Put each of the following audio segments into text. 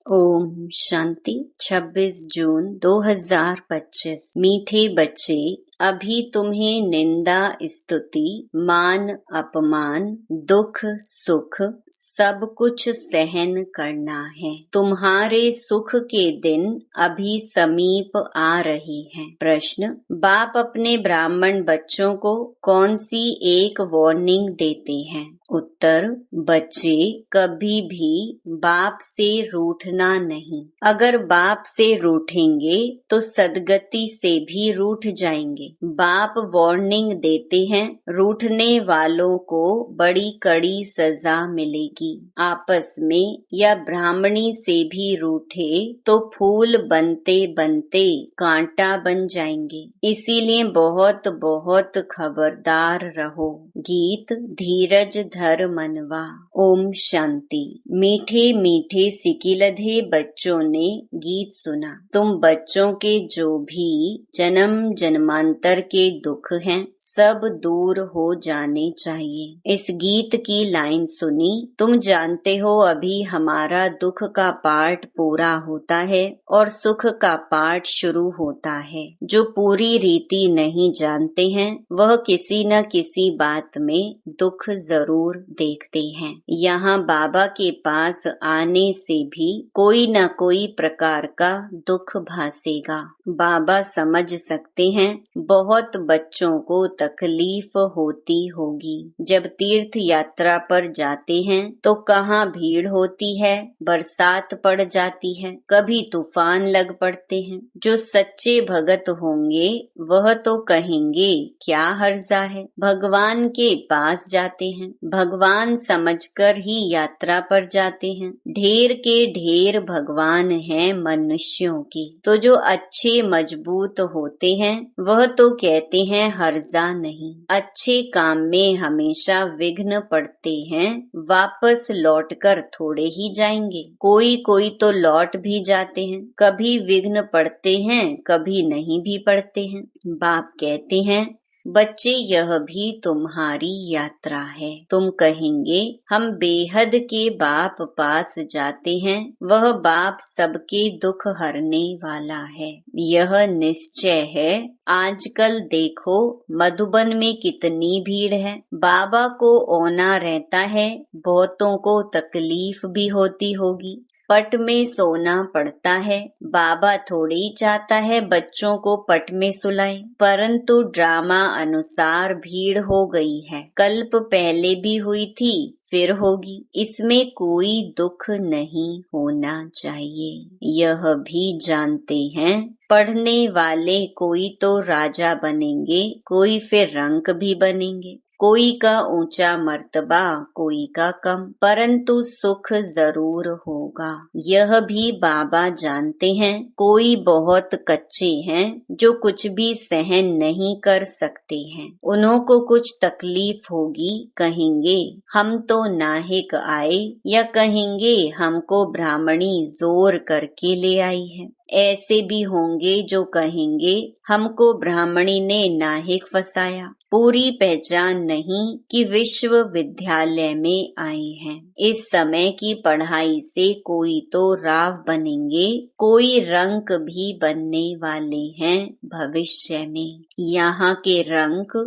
ओम शांति। 26 जून 2025। मीठे बच्चे, अभी तुम्हें निंदा, स्तुति, मान अपमान, दुख सुख सब कुछ सहन करना है। तुम्हारे सुख के दिन अभी समीप आ रहे हैं। प्रश्न: बाप अपने ब्राह्मण बच्चों को कौन सी एक वार्निंग देते हैं? उत्तर: बच्चे कभी भी बाप से रूठना नहीं। अगर बाप से रूठेंगे तो सदगति से भी रूठ जाएंगे। बाप वार्निंग देते हैं, रूठने वालों को बड़ी कड़ी सजा मिलेगी। आपस में या ब्राह्मणी से भी रूठे तो फूल बनते बनते कांटा बन जाएंगे। इसीलिए बहुत बहुत खबरदार रहो। गीत: धीरज धर मनवा। ओम शांति। मीठे मीठे सिकिलधे बच्चों ने गीत सुना। तुम बच्चों के जो भी जन्म जन्मांतर के दुख हैं सब दूर हो जाने चाहिए। इस गीत की लाइन सुनी। तुम जानते हो अभी हमारा दुख का पाठ पूरा होता है और सुख का पाठ शुरू होता है। जो पूरी रीति नहीं जानते हैं वह किसी न किसी बात में दुख जरूर देखते हैं। यहाँ बाबा के पास आने से भी कोई न कोई प्रकार का दुख भासेगा। बाबा समझ सकते हैं बहुत बच्चों को तकलीफ होती होगी। जब तीर्थ यात्रा पर जाते हैं तो कहाँ भीड़ होती है, बरसात पड़ जाती है, कभी तूफान लग पड़ते हैं। जो सच्चे भगत होंगे वह तो कहेंगे क्या हर्जा है, भगवान के पास जाते हैं। भगवान समझकर ही यात्रा पर जाते हैं। ढेर के ढेर भगवान हैं मनुष्यों की। तो जो अच्छे मजबूत होते हैं वह तो कहते हैं हर्जा नहीं। अच्छे काम में हमेशा विघ्न पड़ते हैं, वापस लौटकर थोड़े ही जाएंगे। कोई कोई तो लौट भी जाते हैं। कभी विघ्न पड़ते हैं, कभी नहीं भी पड़ते हैं। बाप कहते हैं बच्चे यह भी तुम्हारी यात्रा है। तुम कहेंगे हम बेहद के बाप पास जाते हैं, वह बाप सबके दुख हरने वाला है। यह निश्चय है। आजकल देखो मधुबन में कितनी भीड़ है। बाबा को ओना रहता है, बहुतों को तकलीफ भी होती होगी। पट में सोना पड़ता है। बाबा थोड़ी चाहता है बच्चों को पट में सुलाए, परंतु ड्रामा अनुसार भीड़ हो गई है। कल्प पहले भी हुई थी, फिर होगी। इसमें कोई दुख नहीं होना चाहिए। यह भी जानते हैं पढ़ने वाले कोई तो राजा बनेंगे, कोई फिर रंक भी बनेंगे। कोई का ऊंचा मर्तबा, कोई का कम, परंतु सुख जरूर होगा। यह भी बाबा जानते हैं। कोई बहुत कच्चे हैं जो कुछ भी सहन नहीं कर सकते हैं। उन्हों को कुछ तकलीफ होगी, कहेंगे हम तो नाहिक आए, या कहेंगे हमको ब्राह्मणी जोर करके ले आई है। ऐसे भी होंगे जो कहेंगे हमको ब्राह्मणी ने नाहिक फसाया। पूरी पहचान नहीं कि विश्वविद्यालय में आए हैं। इस समय की पढ़ाई से कोई तो राव बनेंगे, कोई रंक भी बनने वाले हैं भविष्य में। यहाँ के रंक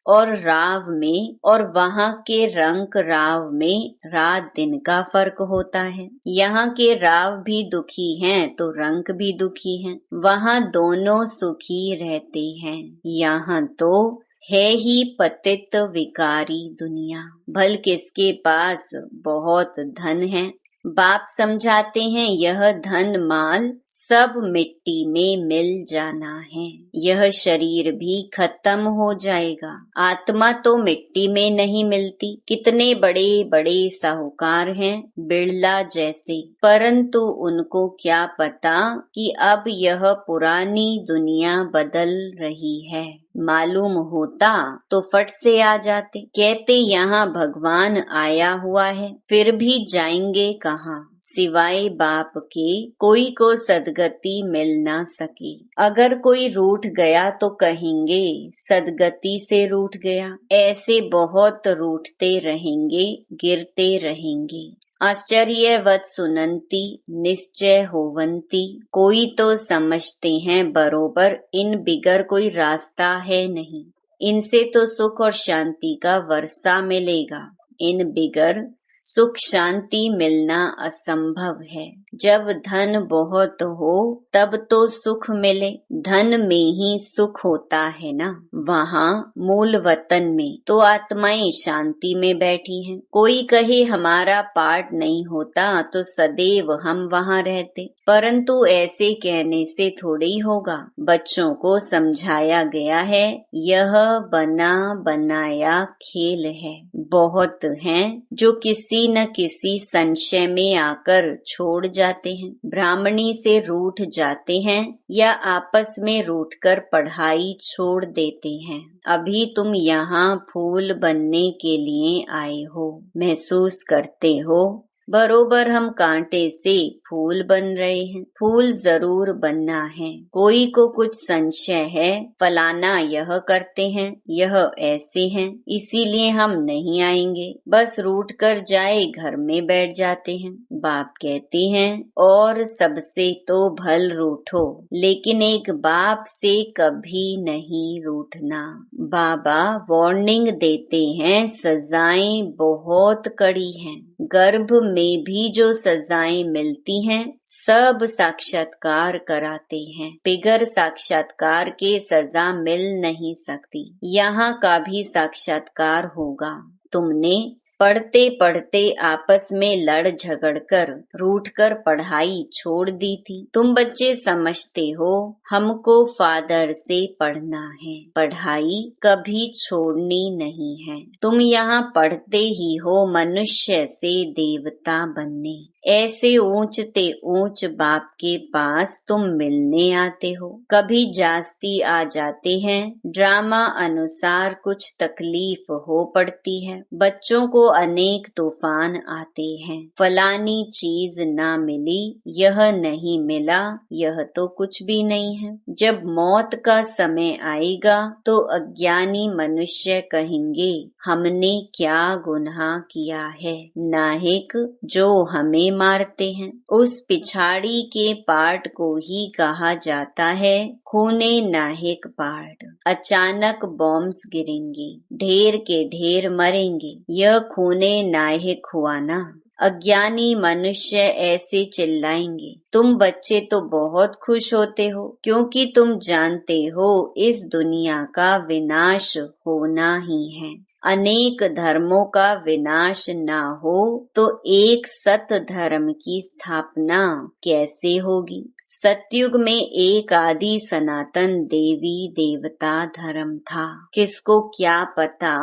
और राव में और वहाँ के रंक राव में रात दिन का फर्क होता है। यहाँ के राव भी दुखी हैं तो रंक भी दुखी हैं। वहाँ दोनों सुखी रहते हैं। यहाँ तो है ही पतित विकारी दुनिया। भल किसके पास बहुत धन है। बाप समझाते हैं यह धन माल सब मिट्टी में मिल जाना है। यह शरीर भी खत्म हो जाएगा। आत्मा तो मिट्टी में नहीं मिलती। कितने बड़े बड़े साहूकार हैं बिड़ला जैसे, परंतु उनको क्या पता कि अब यह पुरानी दुनिया बदल रही है। मालूम होता तो फट से आ जाते। कहते यहाँ भगवान आया हुआ है, फिर भी जाएंगे कहाँ। सिवाय बाप के कोई को सदगति मिल ना सकी। अगर कोई रूठ गया तो कहेंगे सदगति से रूठ गया। ऐसे बहुत रूठते रहेंगे, गिरते रहेंगे। आश्चर्यवत् सुनन्ति निश्चय होवन्ति। कोई तो समझते हैं बरोबर इन बिगर कोई रास्ता है नहीं, इनसे तो सुख और शांति का वर्षा मिलेगा। इन बिगर सुख शांति मिलना असंभव है। जब धन बहुत हो तब तो सुख मिले, धन में ही सुख होता है ना। वहाँ मूल वतन में तो आत्माएं शांति में बैठी हैं। कोई कहे हमारा पाठ नहीं होता तो सदैव हम वहाँ रहते, परंतु ऐसे कहने से थोड़ी होगा। बच्चों को समझाया गया है यह बना बनाया खेल है। बहुत हैं जो किसी न किसी संशय में आकर छोड़ जाते हैं, ब्राह्मणी से रूठ जाते हैं या आपस में रूठकर पढ़ाई छोड़ देते हैं। अभी तुम यहाँ फूल बनने के लिए आए हो, महसूस करते हो बरोबर हम कांटे से फूल बन रहे हैं। फूल जरूर बनना है। कोई को कुछ संशय है, फलाना यह करते हैं, यह ऐसे हैं, इसीलिए हम नहीं आएंगे। बस रूठ कर जाए घर में बैठ जाते हैं। बाप कहते हैं और सबसे तो भल रूठो, लेकिन एक बाप से कभी नहीं रूठना। बाबा वार्निंग देते हैं सजाएं बहुत कड़ी हैं। गर्भ में भी जो सजाएं मिलती हैं सब साक्षात्कार कराते हैं। बिगर साक्षात्कार के सजा मिल नहीं सकती। यहाँ का भी साक्षात्कार होगा। तुमने पढ़ते पढ़ते आपस में लड़ झगड़ कर रूठ कर पढ़ाई छोड़ दी थी। तुम बच्चे समझते हो हमको फादर से पढ़ना है, पढ़ाई कभी छोड़नी नहीं है। तुम यहाँ पढ़ते ही हो मनुष्य से देवता बनने। ऐसे ऊंचते ऊंच बाप के पास तुम मिलने आते हो। कभी जास्ती आ जाते हैं, ड्रामा अनुसार कुछ तकलीफ हो पड़ती है। बच्चों को अनेक तूफान आते हैं। फलानी चीज ना मिली, यह नहीं मिला, यह तो कुछ भी नहीं है। जब मौत का समय आएगा तो अज्ञानी मनुष्य कहेंगे हमने क्या गुनाह किया है, नाहिक जो हमें मारते हैं। उस पिछाड़ी के पार्ट को ही कहा जाता है खूने नाहिक पार्ट। अचानक बॉम्ब्स गिरेंगे, ढेर के ढेर मरेंगे, यह खूने नाहिक हुआ ना। अज्ञानी मनुष्य ऐसे चिल्लाएंगे। तुम बच्चे तो बहुत खुश होते हो क्योंकि तुम जानते हो इस दुनिया का विनाश होना ही है। अनेक धर्मों का विनाश ना हो तो एक सत धर्म की स्थापना कैसे होगी। सतयुग में एक आदि सनातन देवी देवता धर्म था। किसको क्या पता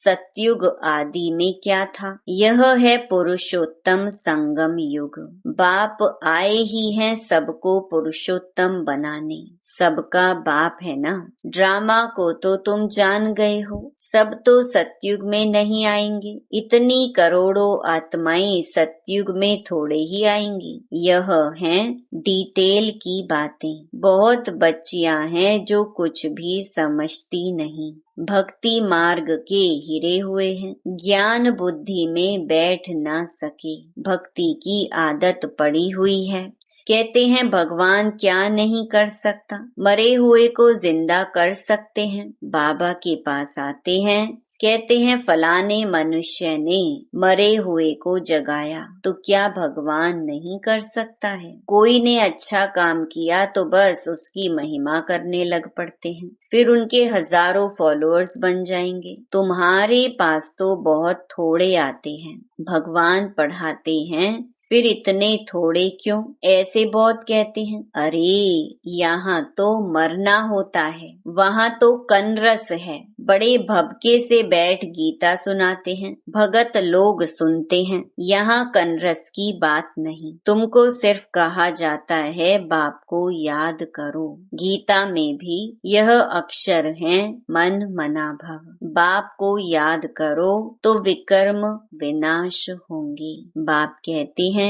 सतयुग आदि में क्या था। यह है पुरुषोत्तम संगम युग। बाप आए ही हैं सबको पुरुषोत्तम बनाने। सबका बाप है ना। ड्रामा को तो तुम जान गए हो। सब तो सतयुग में नहीं आएंगे। इतनी करोड़ों आत्माएं सतयुग में थोड़े ही आएंगी। यह हैं डिटेल की बातें। बहुत बच्चियां हैं जो कुछ भी समझती नहीं। भक्ति मार्ग के हिरे हुए हैं, ज्ञान बुद्धि में बैठ ना सके। भक्ति की आदत पड़ी हुई है। कहते हैं भगवान क्या नहीं कर सकता, मरे हुए को जिंदा कर सकते हैं। बाबा के पास आते हैं, कहते हैं फलाने मनुष्य ने मरे हुए को जगाया, तो क्या भगवान नहीं कर सकता है। कोई ने अच्छा काम किया तो बस उसकी महिमा करने लग पड़ते हैं, फिर उनके हजारों फॉलोअर्स बन जाएंगे। तुम्हारे पास तो बहुत थोड़े आते हैं। भगवान पढ़ाते हैं फिर इतने थोड़े क्यों, ऐसे बहुत कहते हैं। अरे यहाँ तो मरना होता है, वहाँ तो कनरस है। बड़े भबके से बैठ गीता सुनाते हैं, भगत लोग सुनते हैं। यहाँ कनरस की बात नहीं। तुमको सिर्फ कहा जाता है बाप को याद करो। गीता में भी यह अक्षर हैं मन मना भव। बाप को याद करो तो विकर्म विनाश होंगे। बाप कहते हैं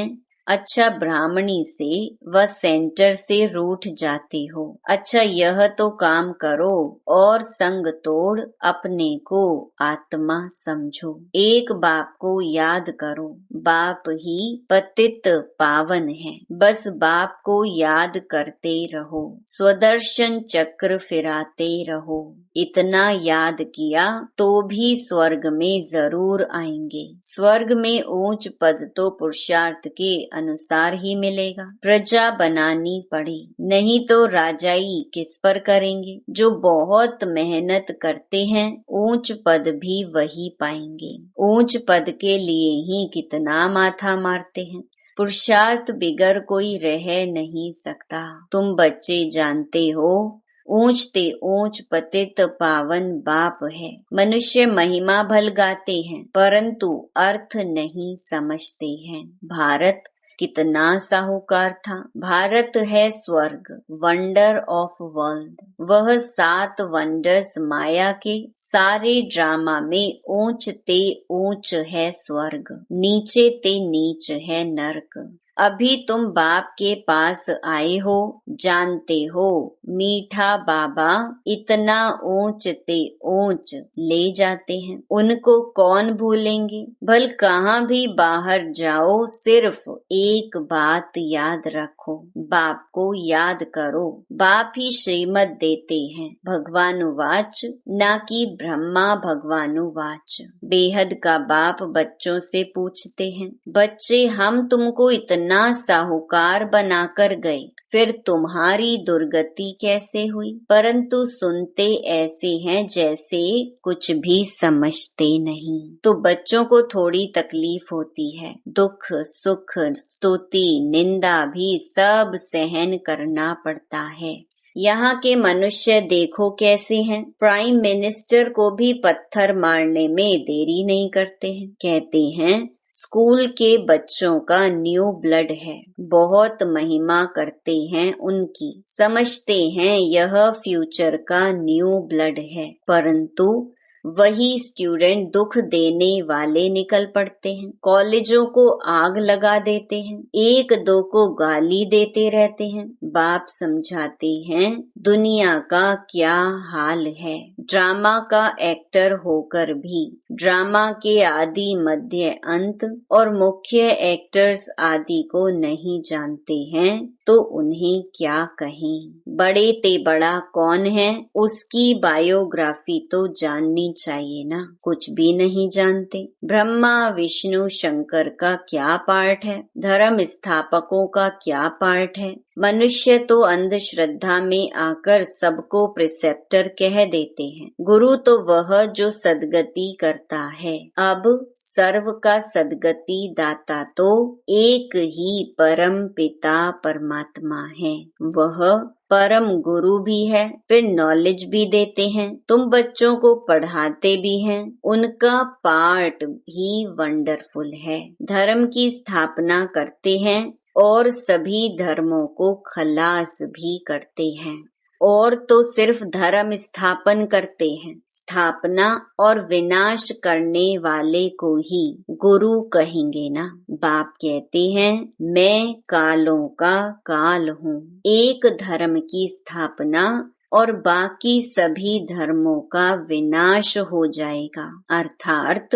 अच्छा ब्राह्मणी से व सेंटर से रूठ जाते हो। अच्छा यह तो काम करो और संग तोड़ अपने को आत्मा समझो। एक बाप को याद करो, बाप ही पतित पावन है। बस बाप को याद करते रहो, स्वदर्शन चक्र फिराते रहो। इतना याद किया तो भी स्वर्ग में जरूर आएंगे। स्वर्ग में ऊंच पद तो पुरुषार्थ के अनुसार ही मिलेगा। प्रजा बनानी पड़ी, नहीं तो राजाई किस पर करेंगे। जो बहुत मेहनत करते हैं ऊंच पद भी वही पाएंगे। ऊंच पद के लिए ही कितना माथा मारते हैं। पुरुषार्थ बिगर कोई रह नहीं सकता। तुम बच्चे जानते हो ऊंच ते ऊंच पतित पावन बाप है। मनुष्य महिमा भल गाते हैं परंतु अर्थ नहीं समझते हैं। भारत कितना साहूकार था। भारत है स्वर्ग, वंडर ऑफ वर्ल्ड। वह 7 वंडर्स माया के। सारे ड्रामा में ऊंच ते ऊंच है स्वर्ग, नीचे ते नीच है नरक। अभी तुम बाप के पास आए हो, जानते हो मीठा बाबा इतना ऊंच ते ऊंच ले जाते हैं। उनको कौन भूलेंगे। भल कहाँ भी बाहर जाओ सिर्फ एक बात याद रखो, बाप को याद करो। बाप ही श्रीमत देते हैं भगवानुवाच, ना कि ब्रह्मा भगवानुवाच। बेहद का बाप बच्चों से पूछते हैं, बच्चे हम तुमको इतना साहूकार बनाकर गए, फिर तुम्हारी दुर्गति कैसे हुई। परंतु सुनते ऐसे हैं जैसे कुछ भी समझते नहीं। तो बच्चों को थोड़ी तकलीफ होती है, दुख सुख स्तुति निंदा भी सब सहन करना पड़ता है। यहाँ के मनुष्य देखो कैसे हैं। प्राइम मिनिस्टर को भी पत्थर मारने में देरी नहीं करते हैं। कहते हैं स्कूल के बच्चों का न्यू ब्लड है, बहुत महिमा करते हैं उनकी, समझते हैं यह फ्यूचर का न्यू ब्लड है। परंतु वही स्टूडेंट दुख देने वाले निकल पड़ते हैं। कॉलेजों को आग लगा देते हैं, एक दो को गाली देते रहते हैं। बाप समझाते हैं दुनिया का क्या हाल है। ड्रामा का एक्टर होकर भी ड्रामा के आदि मध्य अंत और मुख्य एक्टर्स आदि को नहीं जानते हैं तो उन्हें क्या कहें। बड़े ते बड़ा कौन है उसकी बायोग्राफी तो जाननी चाहिए ना, कुछ भी नहीं जानते। ब्रह्मा विष्णु शंकर का क्या पार्ट है, धर्म स्थापकों का क्या पार्ट है। मनुष्य तो अंधश्रद्धा में आकर सबको प्रिसेप्टर कह देते हैं। गुरु तो वह जो सद्गति करता है। अब सर्व का सद्गति दाता तो एक ही परम पिता परमात्मा है। वह परम गुरु भी है, फिर नॉलेज भी देते हैं। तुम बच्चों को पढ़ाते भी हैं, उनका पार्ट ही वंडरफुल है। धर्म की स्थापना करते हैं और सभी धर्मों को खलास भी करते हैं। और तो सिर्फ धर्म स्थापन करते हैं, स्थापना और विनाश करने वाले को ही गुरु कहेंगे ना। बाप कहते हैं मैं कालों का काल हूँ। एक धर्म की स्थापना और बाकी सभी धर्मों का विनाश हो जाएगा, अर्थात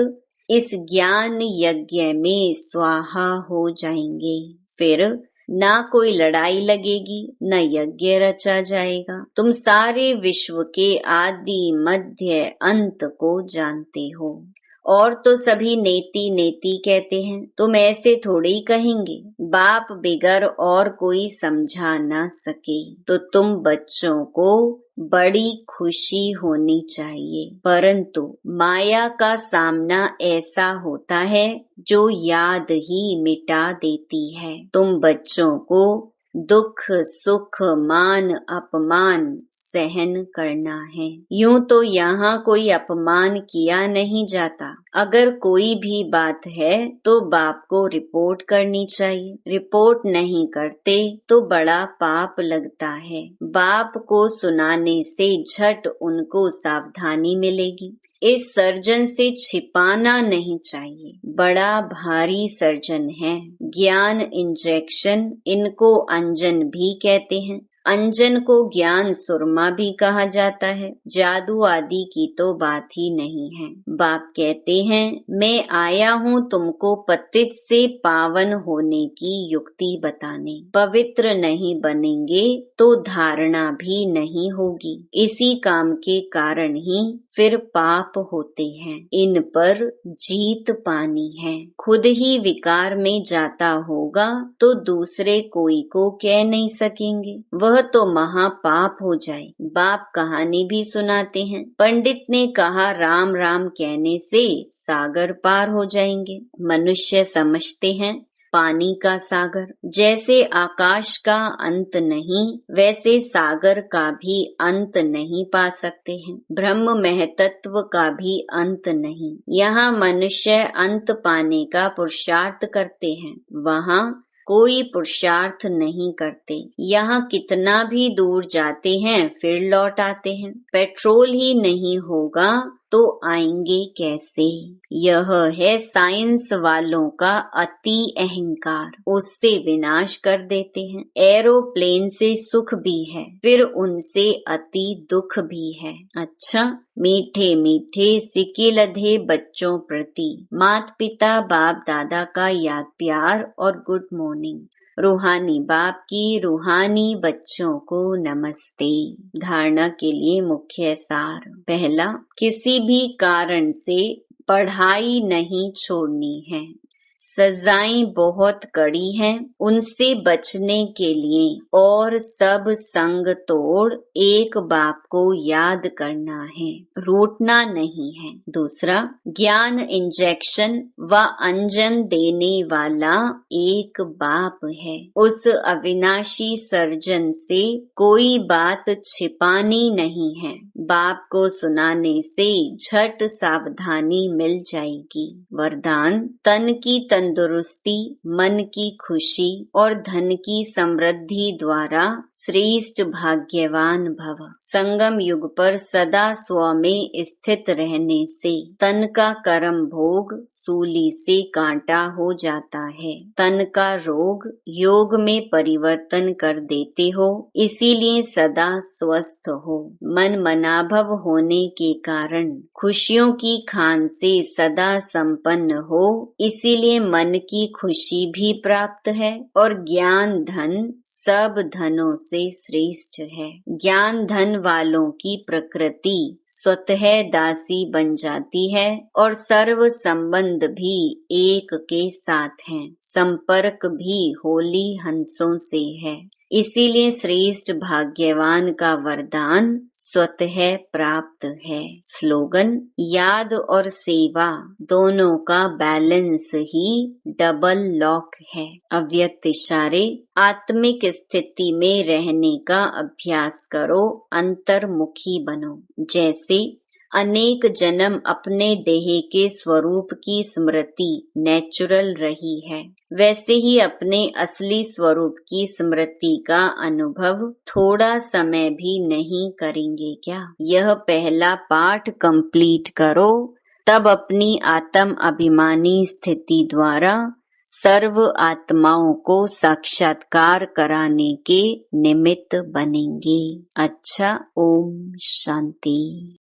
इस ज्ञान यज्ञ में स्वाहा हो जाएंगे। फिर ना कोई लड़ाई लगेगी, न यज्ञ रचा जाएगा। तुम सारे विश्व के आदि मध्य अंत को जानते हो। और तो सभी नेति नेति कहते हैं, तुम ऐसे थोड़ी कहेंगे। बाप बिगर और कोई समझा ना सके तो तुम बच्चों को बड़ी खुशी होनी चाहिए। परंतु माया का सामना ऐसा होता है जो याद ही मिटा देती है। तुम बच्चों को दुख सुख मान अपमान सहन करना है। यूं तो यहाँ कोई अपमान किया नहीं जाता। अगर कोई भी बात है तो बाप को रिपोर्ट करनी चाहिए। रिपोर्ट नहीं करते तो बड़ा पाप लगता है। बाप को सुनाने से झट उनको सावधानी मिलेगी। इस सर्जन से छिपाना नहीं चाहिए, बड़ा भारी सर्जन है। ज्ञान इंजेक्शन, इनको अंजन भी कहते हैं। अंजन को ज्ञान सुरमा भी कहा जाता है। जादू आदि की तो बात ही नहीं है। बाप कहते हैं, मैं आया हूँ तुमको पतित से पावन होने की युक्ति बताने। पवित्र नहीं बनेंगे तो धारणा भी नहीं होगी। इसी काम के कारण ही फिर पाप होते हैं। इन पर जीत पानी है। खुद ही विकार में जाता होगा तो दूसरे कोई को कह नहीं सकेंगे, वह तो महापाप हो जाए। बाप कहानी भी सुनाते हैं। पंडित ने कहा राम राम कहने से सागर पार हो जाएंगे। मनुष्य समझते हैं पानी का सागर, जैसे आकाश का अंत नहीं वैसे सागर का भी अंत नहीं पा सकते हैं। ब्रह्म महतत्व का भी अंत नहीं। यहाँ मनुष्य अंत पाने का पुरुषार्थ करते हैं, वहाँ कोई पुरुषार्थ नहीं करते। यहाँ कितना भी दूर जाते हैं फिर लौट आते हैं। पेट्रोल ही नहीं होगा तो आएंगे कैसे? यह है साइंस वालों का अति अहंकार, उससे विनाश कर देते हैं। एरोप्लेन से सुख भी है, फिर उनसे अति दुख भी है। अच्छा, मीठे मीठे सिके लधे बच्चों प्रति माता पिता बाप दादा का याद प्यार और गुड मॉर्निंग। रूहानी बाप की रूहानी बच्चों को नमस्ते। धारणा के लिए मुख्य सार। पहला, किसी भी कारण से पढ़ाई नहीं छोड़नी है। सजाएं बहुत कड़ी हैं, उनसे बचने के लिए और सब संग तोड़ एक बाप को याद करना है, रूठना नहीं है। दूसरा, ज्ञान इंजेक्शन व अंजन देने वाला एक बाप है। उस अविनाशी सर्जन से कोई बात छिपानी नहीं है। बाप को सुनाने से झट सावधानी मिल जाएगी। वरदान, तन की तंदुरुस्ती, मन की खुशी और धन की समृद्धि द्वारा श्रेष्ठ भाग्यवान भव। संगम युग पर सदा स्व में स्थित रहने से तन का कर्म भोग सूली से कांटा हो जाता है। तन का रोग योग में परिवर्तन कर देते हो, इसीलिए सदा स्वस्थ हो। मन मनाभव होने के कारण खुशियों की खान से सदा संपन्न हो, इसीलिए मन की खुशी भी प्राप्त है। और ज्ञान धन सब धनों से श्रेष्ठ है। ज्ञान धन वालों की प्रकृति स्वतः दासी बन जाती है और सर्व संबंध भी एक के साथ हैं। संपर्क भी होली हंसों से है। इसीलिए श्रेष्ठ भाग्यवान का वरदान स्वतः प्राप्त है। स्लोगन, याद और सेवा दोनों का बैलेंस ही डबल लॉक है। अव्यक्त इशारे, आत्मिक स्थिति में रहने का अभ्यास करो, अंतर्मुखी बनो। जैसे अनेक जन्म अपने देह के स्वरूप की स्मृति नेचुरल रही है, वैसे ही अपने असली स्वरूप की स्मृति का अनुभव थोड़ा समय भी नहीं करेंगे क्या? यह पहला पाठ कंप्लीट करो, तब अपनी आत्म अभिमानी स्थिति द्वारा सर्व आत्माओं को साक्षात्कार कराने के निमित्त बनेंगे। अच्छा, ओम शांति।